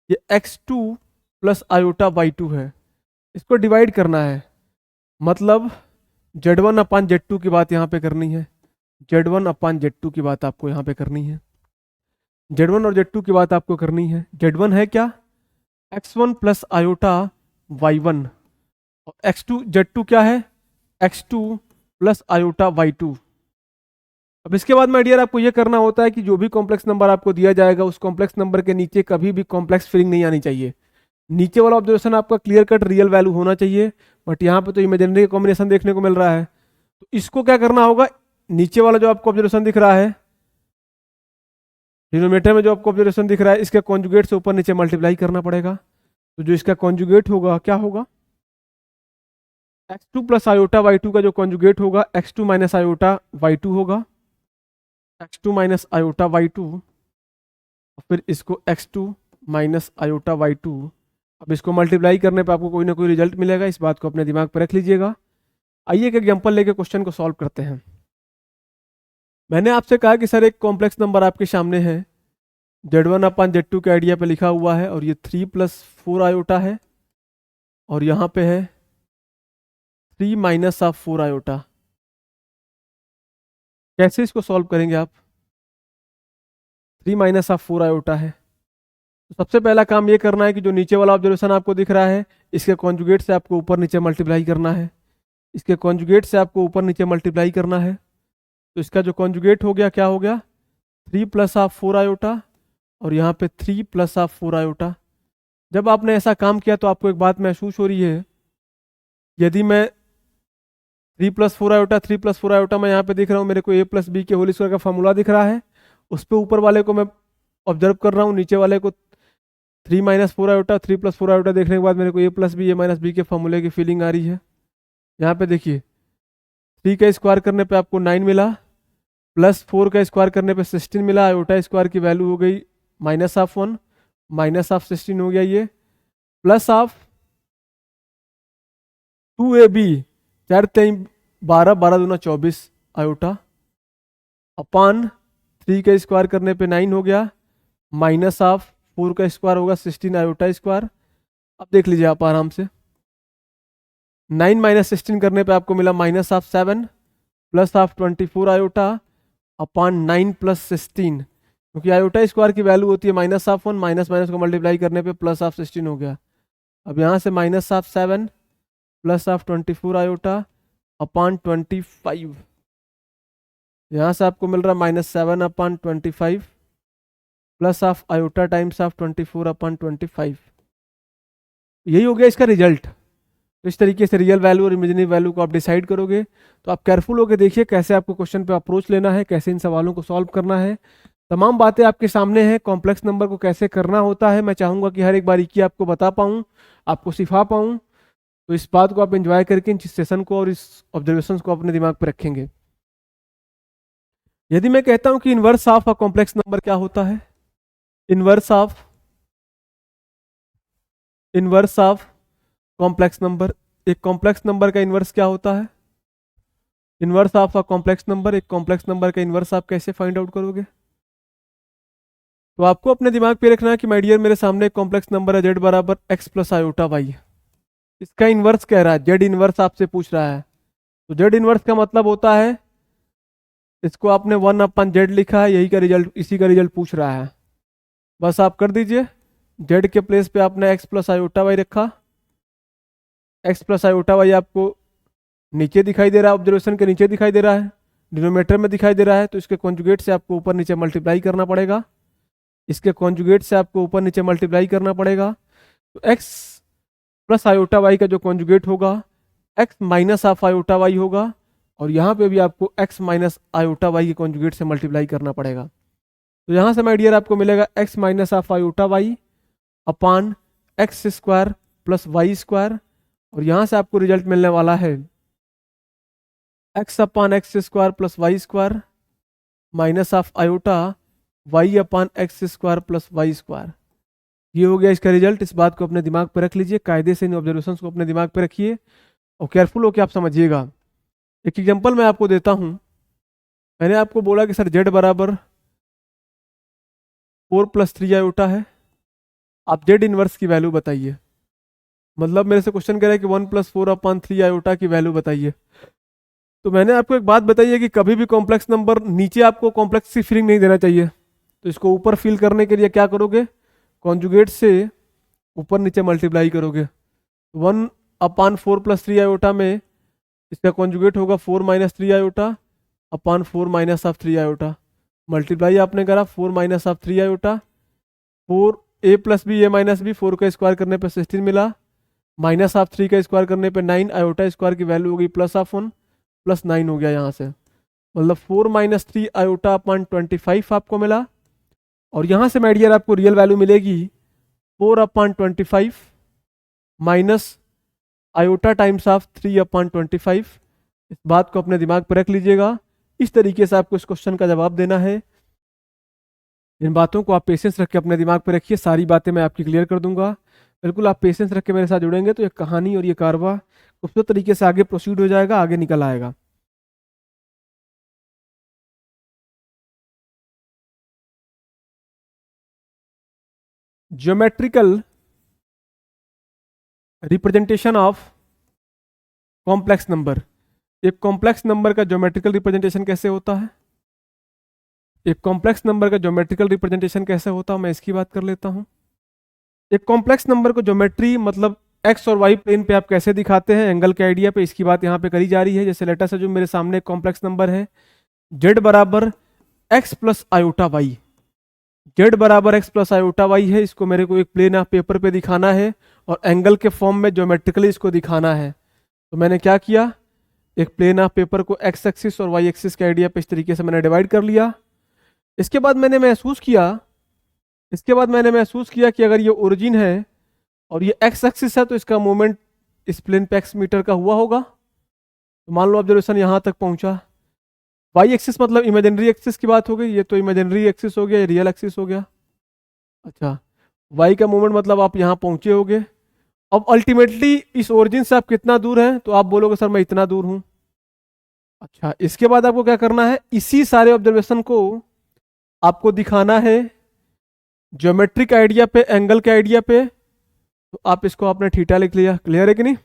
ये x2 प्लस आयोटा y2 है। इसको डिवाइड करना है, मतलब Z1 अपान Z2 की बात यहाँ पे करनी है, Z1 अपान Z2 की बात आपको यहाँ पे करनी है, Z1 और Z2 की बात आपको करनी है। Z1 है क्या, x1 प्लस आयोटा y1, और x2 Z2 क्या है, x2 प्लस आयोटा y2। अब इसके बाद में डियर आपको यह करना होता है कि जो भी कॉम्प्लेक्स नंबर आपको दिया जाएगा उस कॉम्प्लेक्स नंबर के नीचे कभी भी कॉम्प्लेक्स फिलिंग नहीं आनी चाहिए। नीचे वाला ऑब्जर्वेशन आपका क्लियर कट रियल वैल्यू होना चाहिए, बट यहाँ पे तो इमेजिनरी कॉम्बिनेशन देखने को मिल रहा है। तो इसको क्या करना होगा, नीचे वाला जो आपको ऑब्जर्वेशन दिख रहा है, डिनोमिनेटर में जो आपको ऑब्जर्वेशन दिख रहा है, इसके कॉन्जुगेट से ऊपर नीचे मल्टीप्लाई करना पड़ेगा। तो जो इसका कॉन्जुगेट होगा क्या होगा, x2 प्लस आयोटा y2 का जो कॉन्जुगेट होगा x2 माइनस आयोटा y2 होगा, x2 माइनस आयोटा y2, और फिर इसको x2 माइनस आयोटा y2। अब इसको मल्टीप्लाई करने पे आपको कोई ना कोई रिजल्ट मिलेगा, इस बात को अपने दिमाग पर रख लीजिएगा। आइए एक एग्जांपल लेके क्वेश्चन को सॉल्व करते हैं। मैंने आपसे कहा कि सर एक कॉम्प्लेक्स नंबर आपके सामने है, Z1 अपान Z2 के आइडिया पे लिखा हुआ है, और ये 3 प्लस 4 आयोटा है, और यहाँ पे है 3 माइनस ऑफ 4 आयोटा। कैसे इसको सॉल्व करेंगे आप, 3 माइनस ऑफ 4 आयोटा है। तो सबसे पहला काम ये करना है कि जो नीचे वाला ऑब्जर्वेशन आपको दिख रहा है, इसके कॉन्जुगेट से आपको ऊपर नीचे मल्टीप्लाई करना है, इसके कॉन्जुगेट से आपको ऊपर नीचे मल्टीप्लाई करना है। तो इसका जो कॉन्जुगेट हो गया क्या हो गया, 3 प्लस ऑफ 4 आयोटा, और यहाँ पे 3 प्लस ऑफ 4 आयोटा। जब आपने ऐसा काम किया तो आपको एक बात महसूस हो रही है, यदि मैं 3 प्लस 4 आयोटा 3 प्लस 4 आयोटा मैं यहाँ पे दिख रहा हूँ, मेरे को a प्लस बी के होल स्क्वायर का फॉर्मूला दिख रहा है, उस पर ऊपर वाले को मैं ऑब्जर्व कर रहा हूँ, नीचे वाले को 3 माइनस 4 आयोटा 3 प्लस 4 आयोटा देखने के बाद मेरे को a plus b a minus b के फॉर्मूले की फीलिंग आ रही है। यहाँ पे देखिए 3 का स्क्वायर करने पे आपको 9 मिला, प्लस 4 का स्क्वायर करने पे 16 मिला, आयोटा स्क्वायर की वैल्यू हो गई माइनस ऑफ 1, माइनस ऑफ 16 हो गया ये, प्लस ऑफ 2ab, 4 3 12, 12 दूना 24 आयोटा, अपान 3 का स्क्वायर करने पे 9 हो गया, माइनस ऑफ 4 का स्क्वायर होगा 16 आयोटा स्क्वायर। अब देख लीजिए आप आराम से, 9 माइनस 16 करने पे आपको मिला minus of 7, plus of 24 iota, upon 9 plus 16, क्योंकि आयोटा स्क्वायर की वैल्यू होती है माइनस ऑफ 1, माइनस माइनस को मल्टीप्लाई करने पे प्लस ऑफ 16 हो गया। अब यहाँ से minus of 7 plus of 24 iota upon 25, यहाँ से आपको मिल रहा है minus 7 upon 25 plus of iota times of 24 upon 25। यही हो गया इसका रिजल्ट। तो इस तरीके से रियल वैल्यू और इमेजिनरी वैल्यू को आप डिसाइड करोगे। तो आप केयरफुल होकर देखिए कैसे आपको क्वेश्चन पे अप्रोच लेना है, कैसे इन सवालों को सॉल्व करना है। तमाम बातें आपके सामने हैं, कॉम्प्लेक्स नंबर को कैसे करना होता है मैं चाहूँगा कि हर एक बारीकी आपको बता पाऊँ, आपको सिखा पाऊँ। तो इस बात को आप एंजॉय करके इन सेशन को और इस ऑब्जर्वेशन को अपने दिमाग पर रखेंगे। यदि मैं कहता हूं कि inverse of a complex number क्या होता है, इनवर्स ऑफ कॉम्प्लेक्स नंबर, एक कॉम्प्लेक्स नंबर का इनवर्स क्या होता है, inverse of a complex number, एक कॉम्प्लेक्स नंबर का इनवर्स आप कैसे फाइंड आउट करोगे। तो आपको अपने दिमाग पे रखना है कि माय डियर मेरे सामने एक कॉम्प्लेक्स नंबर है z बराबर x प्लस आयोटा वाई, इसका इनवर्स कह रहा है, जेड इनवर्स आपसे पूछ रहा है। तो जेड इनवर्स का मतलब होता है, इसको आपने 1 अपन जेड लिखा है, यही का रिजल्ट, इसी का रिजल्ट पूछ रहा है। बस आप कर दीजिए, जेड के प्लेस पे आपने x प्लस आयोटा वाई रखा, x प्लस आयोटा वाई आपको नीचे दिखाई दे रहा है, ऑब्जर्वेशन के नीचे दिखाई दे रहा है, डिनोमिनेटर में दिखाई दे रहा है, तो इसके कॉन्जुगेट से आपको ऊपर नीचे मल्टीप्लाई करना पड़ेगा, इसके कॉन्जुगेट से आपको ऊपर नीचे मल्टीप्लाई करना पड़ेगा। तो x प्लस आयोटा वाई का जो कॉन्जुगेट होगा x minus of iota y होगा, और यहाँ पे भी आपको x माइनस आयोटा वाई के कॉन्जुगेट से मल्टीप्लाई करना पड़ेगा। तो यहाँ से माय डियर आपको मिलेगा x minus of iota y upon x square plus y square, और यहाँ से आपको रिजल्ट मिलने वाला है x upon x square plus y square minus of iota y upon x square plus y square. ये हो गया इसका रिजल्ट। इस बात को अपने दिमाग पर रख लीजिए, कायदे से इन ऑब्जर्वेशंस को अपने दिमाग पर रखिए और केयरफुल होकर आप समझिएगा। एक एग्जांपल मैं आपको देता हूं। मैंने आपको बोला कि सर जेड बराबर 4+3 आयोटा है, आप जेड इनवर्स की वैल्यू बताइए। मतलब मेरे से क्वेश्चन कर रहा है कि 1+4/3 आयोटा की वैल्यू बताइए। तो मैंने आपको एक बात बताई है कि कभी भी कॉम्प्लेक्स नंबर नीचे आपको कॉम्प्लेक्स की फीलिंग नहीं देना चाहिए। तो इसको ऊपर फिल करने के लिए क्या करोगे, कॉन्जुगेट से ऊपर नीचे मल्टीप्लाई करोगे। 1/4+3 आयोटा में इसका कॉन्जुगेट होगा 4 - 3 आयोटा अपान 4 - 3 आयोटा। मल्टीप्लाई आपने करा 4 - 3 iota, 4a + b a - b, 4 का स्क्वायर करने पे 16 मिला, -3 का स्क्वायर करने पे 9, आयोटा स्क्वायर की वैल्यू हो गई +1 +9 हो गया यहाँ से। मतलब 4 - 3 आयोटा अपान 25 आपको मिला। और यहाँ से माय डियर आपको रियल वैल्यू मिलेगी 4/25 माइनस आयोटा टाइम्स ऑफ 3/25। इस बात को अपने दिमाग पर रख लीजिएगा। इस तरीके से आपको इस क्वेश्चन का जवाब देना है। इन बातों को आप पेशेंस रख के अपने दिमाग पर रखिए, सारी बातें मैं आपकी क्लियर कर दूंगा। बिल्कुल आप पेशेंस रख के मेरे साथ जुड़ेंगे तो ये कहानी और ये कारवा खूबसूरत तरीके से आगे प्रोसीड हो जाएगा, आगे निकल आएगा। Geometrical representation of complex number. एक कॉम्प्लेक्स नंबर का ज्योमेट्रिकल रिप्रेजेंटेशन कैसे होता है, एक कॉम्प्लेक्स नंबर का ज्योमेट्रिकल रिप्रेजेंटेशन कैसे होता है, मैं इसकी बात कर लेता हूं। एक कॉम्प्लेक्स नंबर को ज्योमेट्री मतलब एक्स और वाई प्लेन पे आप कैसे दिखाते हैं, एंगल के आइडिया पे, इसकी बात यहाँ पे करी जा रही है। जैसे लेटर से जो मेरे सामने एक कॉम्प्लेक्स नंबर है जेड बराबर x plus iota y, z बराबर एक्स प्लस आयोटा वाई है। इसको मेरे को एक प्लेन ऑफ पेपर पे दिखाना है और एंगल के फॉर्म में ज्योमेट्रिकली इसको दिखाना है। तो मैंने क्या किया, एक प्लेन ऑफ पेपर को एक्स एक्सिस और वाई एक्सिस के आइडिया पे इस तरीके से मैंने डिवाइड कर लिया। इसके बाद मैंने महसूस किया कि अगर ये ओरिजिन है और ये एक्स एक्सिस है तो इसका मूवमेंट इस प्लेन पे एक्स मीटर का हुआ होगा। तो मान लो ऑब्जर्वेशन यहाँ तक पहुंचा। वाई एक्सिस मतलब इमेजिनरी एक्सिस की बात हो गई, ये तो इमेजिनरी एक्सिस हो गया, ये रियल एक्सिस हो गया। अच्छा, वाई का मूवमेंट मतलब आप यहाँ पहुंचे होगे। अब अल्टीमेटली इस ओरिजिन से आप कितना दूर हैं, तो आप बोलोगे सर मैं इतना दूर हूं। अच्छा, इसके बाद आपको क्या करना है, इसी सारे ऑब्जर्वेशन को आपको दिखाना है ज्योमेट्रिक आइडिया पे, एंगल के आइडिया पे। तो आप इसको आपने थीटा लिख लिया, क्लियर है कि नहीं।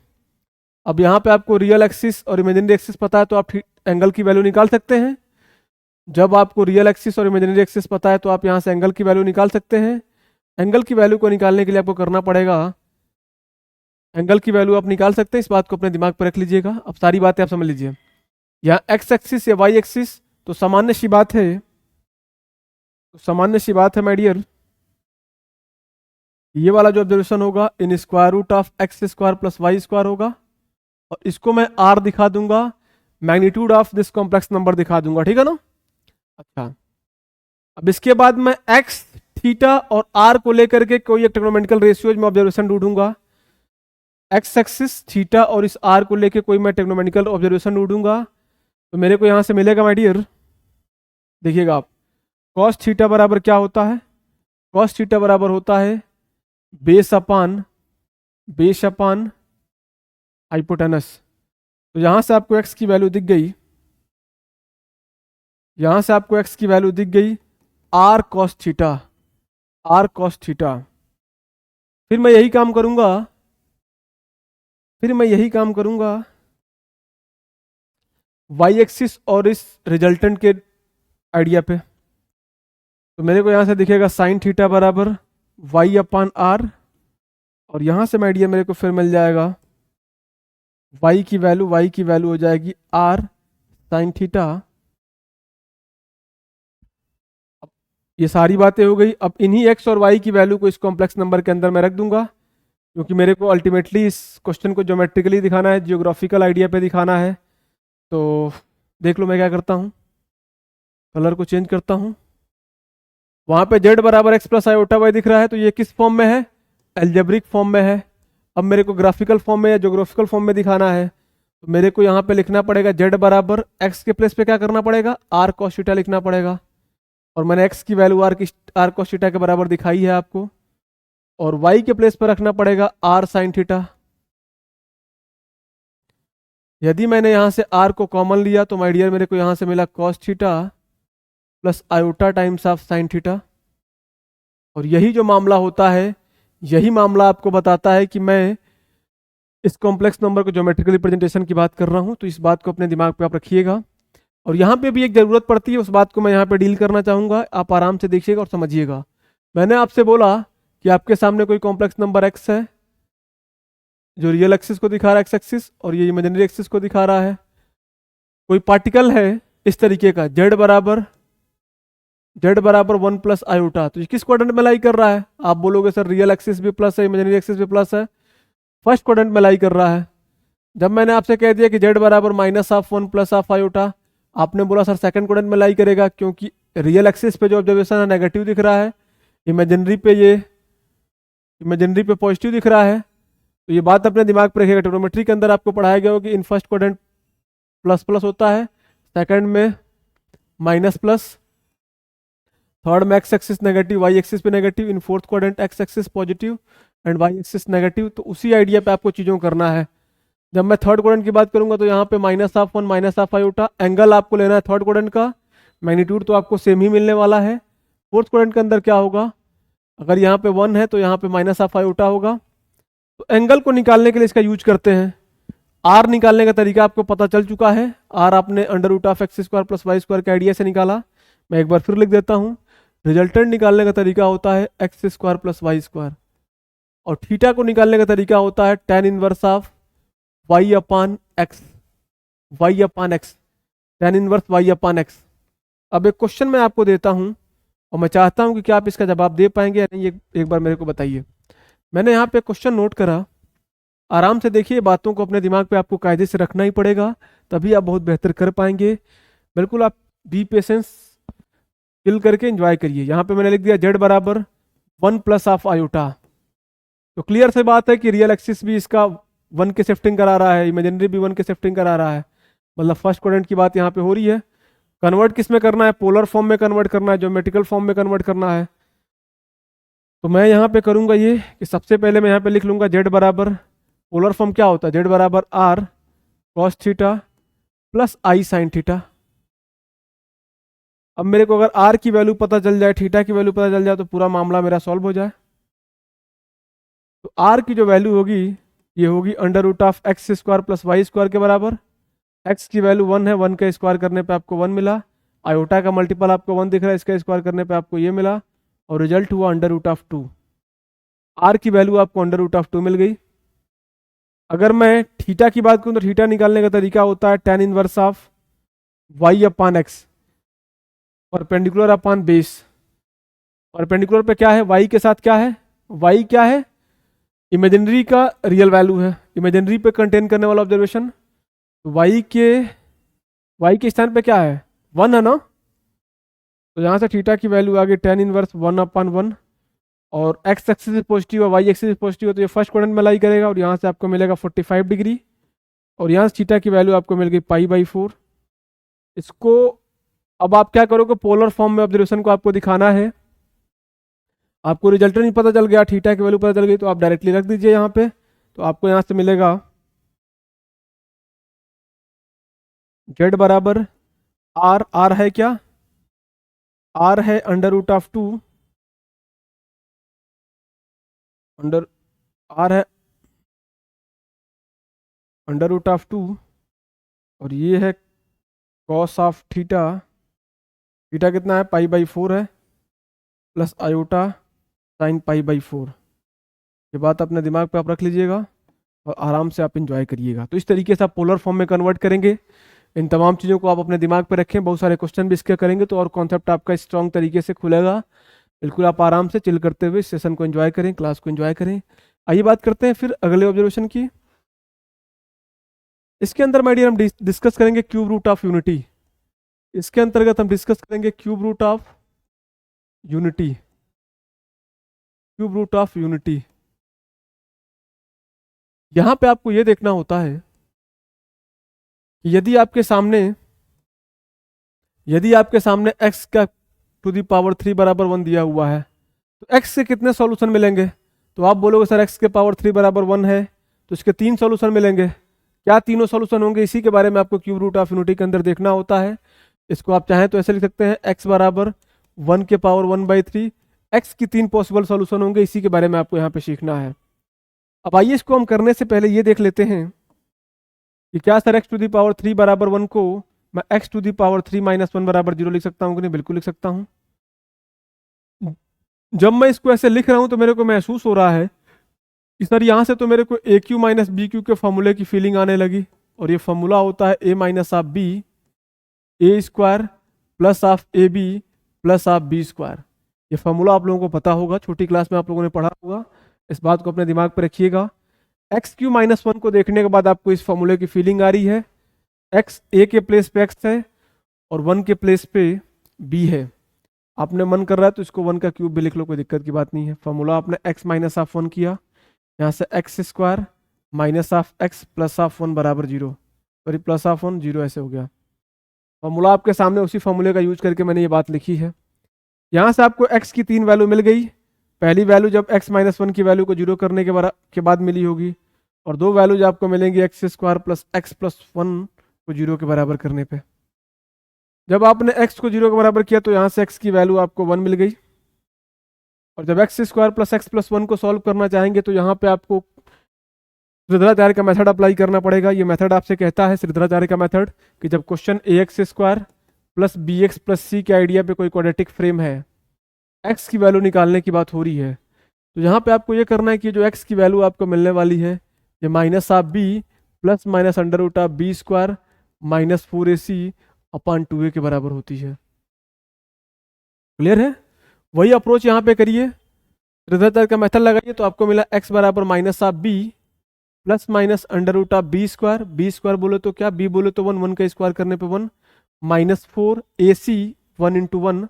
अब यहाँ पे आपको रियल एक्सिस और इमेजिनरी एक्सिस पता है तो आप एंगल की वैल्यू निकाल सकते हैं। जब आपको रियल एक्सिस और इमेजिनरी एक्सिस पता है तो आप यहाँ से एंगल की वैल्यू निकाल सकते हैं। एंगल की वैल्यू को निकालने के लिए आपको करना पड़ेगा, एंगल की वैल्यू आप निकाल सकते हैं, इस बात को अपने दिमाग पर रख लीजिएगा। अब सारी बातें आप समझ लीजिए। यहाँ एक्स एक्सिस या वाई एक्सिस तो सामान्य सी बात है, माय डियर, ये वाला जो ऑब्जर्वेशन होगा in square root of x square plus y square होगा और इसको मैं आर दिखा दूंगा, magnitude of this complex number दिखा दूंगा, ठीक है ना। अच्छा, अब इसके बाद मैं एक्स, थीटा और आर को लेकर के कोई एक ट्रिग्नोमेट्रिकल रेशियोज में ऑब्जर्वेशन ढूंढूंगा। एक्स एक्सिस, थीटा और इस आर को लेकर कोई मैं ट्रिग्नोमेट्रिकल ऑब्जर्वेशन ढूंढूंगा। तो मेरे को यहां से मिलेगा माय डियर, देखिएगा आप, कॉस थीटा बराबर क्या होता है, कॉस थीटा बराबर होता है बेस अपान हाइपोटेनस। तो यहां से आपको एक्स की वैल्यू दिख गई, यहां से आपको एक्स की वैल्यू दिख गई r cos theta, r cos theta. फिर मैं यही काम करूंगा, वाई एक्सिस और इस रिजल्टेंट के आइडिया पे। तो मेरे को यहां से दिखेगा साइन थीटा बराबर वाई अपान आर और यहां से आइडिया मेरे को फिर मिल जाएगा वाई की वैल्यू हो जाएगी आर साइन थीटा। ये सारी बातें हो गई। अब इन्हीं एक्स और वाई की वैल्यू को इस कॉम्प्लेक्स नंबर के अंदर मैं रख दूंगा, क्योंकि मेरे को अल्टीमेटली इस क्वेश्चन को ज्योमेट्रिकली दिखाना है, जियोग्राफिकल आइडिया पे दिखाना है। तो देख लो मैं क्या करता हूँ, कलर को चेंज करता हूँ। वहां पे जेड बराबर एक्स प्लस आयोटा वाई दिख रहा है, तो ये किस फॉर्म में है, एल्जेब्रिक फॉर्म में है। अब मेरे को ग्राफिकल फॉर्म में या ज्योग्राफिकल फॉर्म में दिखाना है, तो मेरे को यहाँ पे लिखना पड़ेगा z बराबर x के प्लेस पे क्या करना पड़ेगा, r cos थीटा लिखना पड़ेगा। और मैंने x की वैल्यू r cos थीटा के बराबर दिखाई है आपको। और y के प्लेस पर रखना पड़ेगा r sin थीटा। यदि मैंने यहाँ से r को कॉमन लिया तो माय डियर मेरे को यहाँ से मिला cos theta plus iota times of sin theta. और यही जो मामला होता है, यही मामला आपको बताता है कि मैं इस कॉम्प्लेक्स नंबर को ज्योमेट्रिकल रिप्रेजेंटेशन की बात कर रहा हूँ। तो इस बात को अपने दिमाग पे आप रखिएगा। और यहाँ पे भी एक ज़रूरत पड़ती है, उस बात को मैं यहाँ पे डील करना चाहूँगा, आप आराम से देखिएगा और समझिएगा। मैंने आपसे बोला कि आपके सामने कोई कॉम्प्लेक्स नंबर x है जो रियल एक्सिस को दिखा रहा है, एक्स एक्सिस, और ये इमेजिनरी एक्सिस को दिखा रहा है। कोई पार्टिकल है इस तरीके का z बराबर 1 प्लस आयोटा, तो ये किस क्वाड्रेंट में लाई कर रहा है? आप बोलोगे सर रियल एक्सिस भी प्लस है, इमेजिनरी एक्सिस भी प्लस है, फर्स्ट क्वाड्रेंट में लाई कर रहा है। जब मैंने आपसे कह दिया कि z बराबर minus of 1 plus of iota, आपने बोला सर सेकंड क्वाड्रेंट में लाई करेगा, क्योंकि रियल एक्सिस पे जो ऑब्जर्वेशन है नेगेटिव दिख रहा है, इमेजिनरी पे पॉजिटिव दिख रहा है। तो ये बात अपने दिमाग पर रखिएगा। ट्रिग्नोमेट्री के अंदर आपको पढ़ाया गया हो कि in first quadrant plus plus होता है, सेकंड में माइनस प्लस, थर्ड में x axis negative, y axis पे negative, in fourth quadrant x axis positive and y axis negative. तो उसी आइडिया पे आपको चीज़ों करना है। जब मैं थर्ड क्वाड्रेंट की बात करूंगा तो यहाँ पे minus of 1 minus of iota, angle आपको लेना है थर्ड क्वाड्रेंट का, मैग्नीट्यूड तो आपको सेम ही मिलने वाला है। फोर्थ क्वाड्रेंट के अंदर क्या होगा, अगर यहाँ पे 1 है तो यहाँ पे माइनस ऑफ आयोटा होगा। तो एंगल को निकालने के लिए इसका यूज करते हैं। आर निकालने का तरीका आपको पता चल चुका है। आर आपने under root of x square plus y square के आइडिया से निकाला। मैं एक बार फिर लिख देता हूँ। रिजल्टेंट निकालने का तरीका होता है x square plus y square, और थीटा को निकालने का तरीका होता है tan inverse of y upon x, tan inverse y upon x. अब एक क्वेश्चन मैं आपको देता हूं और मैं चाहता हूं कि क्या आप इसका जवाब दे पाएंगे या नहीं, एक बार मेरे को बताइए। मैंने यहाँ पे क्वेश्चन नोट करा, आराम से देखिए, बातों को अपने दिमाग पे आपको कायदे से रखना ही पड़ेगा, तभी आप बहुत बेहतर कर पाएंगे। बिल्कुल आप बी पेशेंस, चिल करके एंजॉय करिए। यहाँ पे मैंने लिख दिया z बराबर 1 प्लस ऑफ आयोटा। तो क्लियर से बात है कि रियल एक्सिस भी इसका 1 के शिफ्टिंग करा रहा है, इमेजिनरी भी 1 के शिफ्टिंग करा रहा है, मतलब फर्स्ट क्वाड्रेंट की बात यहाँ पे हो रही है। कन्वर्ट किस में करना है, पोलर फॉर्म में कन्वर्ट करना है, ज्योमेट्रिकल फॉर्म में कन्वर्ट करना है। तो मैं यहाँ पे करूँगा ये कि सबसे पहले मैं यहाँ पे लिख लूँगा z बराबर, पोलर फॉर्म क्या होता है, z बराबर r cos theta plus i sin theta. अब मेरे को अगर r की वैल्यू पता चल जाए, थीटा की वैल्यू पता चल जाए, तो पूरा मामला मेरा सॉल्व हो जाए। तो r की जो वैल्यू होगी ये होगी under root of x square plus y square के बराबर। x की वैल्यू 1 है, 1 का स्क्वायर करने पे आपको 1 मिला, आयोटा का मल्टीपल आपको 1 दिख रहा है, इसका स्क्वायर करने पे आपको ये मिला, और रिजल्ट हुआ अंडर रूट ऑफ 2। r की वैल्यू आपको अंडर रूट ऑफ 2 मिल गई। अगर मैं थीटा की बात करूं तो थीटा निकालने का तरीका होता है tan inverse of y upon x perpendicular upon base. Perpendicular पे क्या है, y के साथ क्या है, y क्या है, इमेजिनरी का रियल वैल्यू है, इमेजिनरी पे कंटेन करने वाला ऑब्जर्वेशन। y के स्थान पे क्या है, 1 है ना। तो यहाँ से थीटा की वैल्यू आ गई tan इनवर्स 1 अपान 1, और x एक्सिस पॉजिटिव है, y एक्सिस पॉजिटिव है, तो ये फर्स्ट क्वाड्रेंट में लाई करेगा, और यहाँ से आपको मिलेगा 45 डिग्री, और यहाँ से थीटा की वैल्यू आपको मिल गई π/4। इसको अब आप क्या करोगे, पोलर फॉर्म में ऑब्जर्वेशन को आपको दिखाना है। आपको रिजल्ट नहीं पता चल गया, थीटा की वैल्यू पता चल गई, तो आप डायरेक्टली रख दीजिए यहाँ पे। तो आपको यहाँ से मिलेगा z बराबर r है क्या, r है under root of 2, under r है अंडर रूट ऑफ 2, और ये है कॉस ऑफ थीटा, थीटा कितना है π/4 है, प्लस आयोटा साइन π/4। ये बात अपने दिमाग पे आप रख लीजिएगा और आराम से आप इंजॉय करिएगा। तो इस तरीके से आप पोलर फॉर्म में कन्वर्ट करेंगे। इन तमाम चीज़ों को आप अपने दिमाग पे रखें, बहुत सारे क्वेश्चन भी इसके करेंगे, तो और कॉन्सेप्ट आपका स्ट्रॉन्ग तरीके से खुलेगा। बिल्कुल आप आराम से चिल करते हुए सेशन को एंजॉय करें, क्लास को एंजॉय करें। आइए बात करते हैं फिर अगले ऑब्जर्वेशन की। इसके अंदर माय डियर हम डिस्कस करेंगे क्यूब रूट ऑफ यूनिटी। इसके अंतर्गत हम डिस्कस करेंगे cube root of unity, cube root of unity. यहां पे आपको ये देखना होता है यदि आपके सामने x का टू दी पावर 3 बराबर 1 दिया हुआ है तो x के कितने सॉल्यूशन मिलेंगे? तो आप बोलोगे सर x के पावर 3 बराबर 1 है तो इसके 3 सॉल्यूशन मिलेंगे। क्या तीनों सॉल्यूशन होंगे? इसी के बारे में आपको क्यूब रूट ऑफ यूनिटी के अंदर देखना होता है। इसको आप चाहें तो ऐसे लिख सकते हैं x बराबर 1 के पावर 1/3। x की 3 पॉसिबल सॉल्यूशन होंगे, इसी के बारे में आपको यहाँ पे सीखना है। अब आइए इसको हम करने से पहले ये देख लेते हैं कि क्या sir x to the power 3 बराबर 1 को मैं x to the power 3 minus 1 बराबर 0 लिख सकता हूँ कि नहीं? बिल्कुल लिख सकता हूँ। जब मैं इसको ऐसे लिख रहा हूँ तो मेरे को महसूस हो रहा है कि सर यहाँ से तो मेरे को ए क्यू माइनस बी क्यू के फॉर्मूले की फीलिंग आने लगी, और ये फॉर्मूला होता है a minus of b a square plus of a b plus of b square. ये फॉर्मूला आप लोगों को पता होगा, छोटी क्लास में आप लोगों ने पढ़ा होगा, इस बात को अपने दिमाग पर रखिएगा। एक्स क्यू माइनस 1 को देखने के बाद आपको इस फॉर्मूले की फीलिंग आ रही है। एक्स ए के प्लेस पे एक्स है और 1 के प्लेस पे बी है। आपने मन कर रहा है तो इसको 1 का क्यूब भी लिख लो, कोई दिक्कत की बात नहीं है। फॉर्मूला आपने x माइनस ऑफ 1 किया, यहाँ से x square minus of x plus of 1 बराबर 0, सॉरी प्लस ऑफ 1 0 ऐसे हो गया। फॉर्मूला आपके सामने, उसी फॉर्मूले का यूज करके मैंने ये बात लिखी है। यहाँ से आपको x की 3 वैल्यू मिल गई। पहली वैल्यू जब x माइनस 1 की वैल्यू को 0 करने के बाद मिली होगी, और 2 वैल्यू जो आपको मिलेंगी x square plus x plus 1 को 0 के बराबर करने पे। जब आपने x को 0 के बराबर किया तो यहाँ से x की वैल्यू आपको 1 मिल गई, और जब x square plus x plus 1 को सॉल्व करना चाहेंगे तो यहाँ पे आपको श्रीधराचार्य का मेथड अप्लाई करना पड़ेगा। ये मेथड आपसे कहता है, श्रीधराचार्य का मेथड, कि जब question a x square plus b x plus c के आइडिया पे कोई क्वाड्रेटिक फ्रेम है, एक्स की वैल्यू निकालने की बात हो रही है, तो यहाँ पे आपको ये करना है कि जो एक्स की वैल्यू आपको मिलने वाली है ये minus of b plus minus under root of b square minus 4ac upon 2a के बराबर होती है। क्लियर है? वही अप्रोच यहाँ पे करिए, श्रीधराचार्य का मेथड लगाइए तो आपको मिला x बराबर minus of b plus minus under root of b square बोले तो क्या, b बोले तो 1 का स्क्वायर करने पे 1 minus 4ac 1 into 1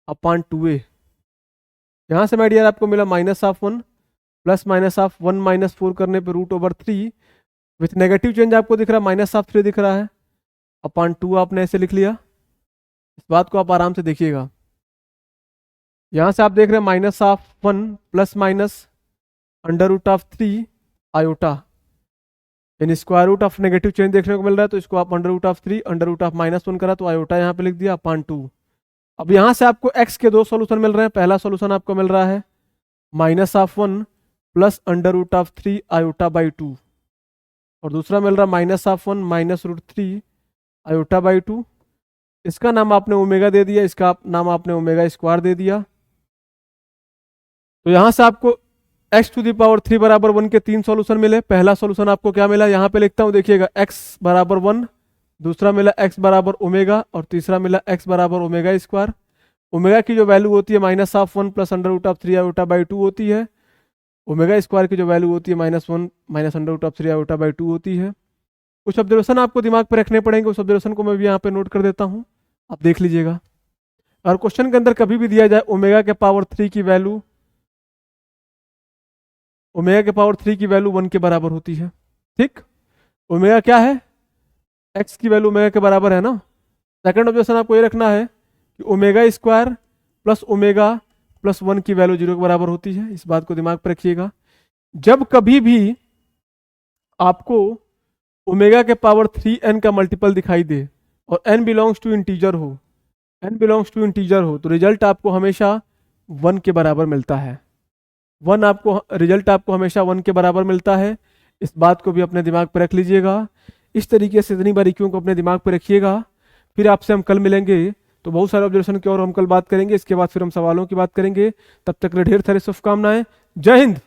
upon 2a। यहाँ से मेडियर आपको मिला minus of 1 plus minus of 1 minus 4 करने पे root over 3 with negative change आपको दिख रहा है, माइनस ऑफ 3 दिख रहा है, अपॉन 2 आपने ऐसे लिख लिया। इस बात को आप आराम से देखिएगा। यहाँ से आप देख रहे हैं minus of 1 plus minus under root of 3 iota, यानी square root of negative change देखने को मिल रहा है, तो इसको आप under root of 3 under root of minus 1 करा तो आयोटा यहाँ पे लिख दिया अपॉन 2। अब यहाँ से आपको x के 2 सॉल्यूशन मिल रहे हैं। पहला सॉल्यूशन आपको मिल रहा है minus of 1 plus under root of 3 iota by 2, और दूसरा मिल रहा है minus of 1 minus root 3 iota by 2। इसका नाम आपने ओमेगा दे दिया, इसका नाम आपने ओमेगा स्क्वायर दे दिया। तो यहां से आपको x टू दी पावर 3 बराबर 1 के 3 सॉल्यूशन मिले। पहला सॉल्यूशन आपको क्या मिला, यहाँ पे लिखता हूं, देखिएगा x बराबर 1, दूसरा मिला x बराबर ओमेगा, और तीसरा मिला x बराबर ओमेगा स्क्वायर। ओमेगा की जो वैल्यू होती है minus of 1 plus under root of 3 iota by 2 होती है। ओमेगा स्क्वायर की जो वैल्यू होती है minus 1 minus under root of 3 iota by 2 होती है। कुछ ऑब्जर्वेशन आपको दिमाग पर रखने पड़ेंगे, उस ऑब्जर्वेशन को मैं भी यहाँ पे नोट कर देता हूँ, आप देख लीजिएगा। और क्वेश्चन के अंदर कभी भी दिया जाए ओमेगा के पावर 3 की वैल्यू, ओमेगा के पावर 3 की वैल्यू 1 के बराबर होती है। ठीक, ओमेगा क्या है, x की वैल्यू ओमेगा के बराबर है ना। सेकंड ऑब्जर्वेशन आपको ये रखना है कि omega square plus omega plus 1 की वैल्यू 0 के बराबर होती है। इस बात को दिमाग पर रखिएगा। जब कभी भी आपको ओमेगा के पावर 3n का मल्टीपल दिखाई दे और n बिलोंग्स टू इंटीजर हो, तो रिजल्ट आपको हमेशा 1 के बराबर मिलता है। रिजल्ट आपको हमेशा 1 के बराबर मिलता है। इस बात को भी अपने दिमाग पर रख लीजिएगा। इस तरीके से इतनी बारीकियों को अपने दिमाग पर रखिएगा। फिर आपसे हम कल मिलेंगे तो बहुत सारे ऑब्जर्वेशन की और हम कल बात करेंगे। इसके बाद फिर हम सवालों की बात करेंगे। तब तक ढेर सारी शुभकामनाएं। जय हिंद।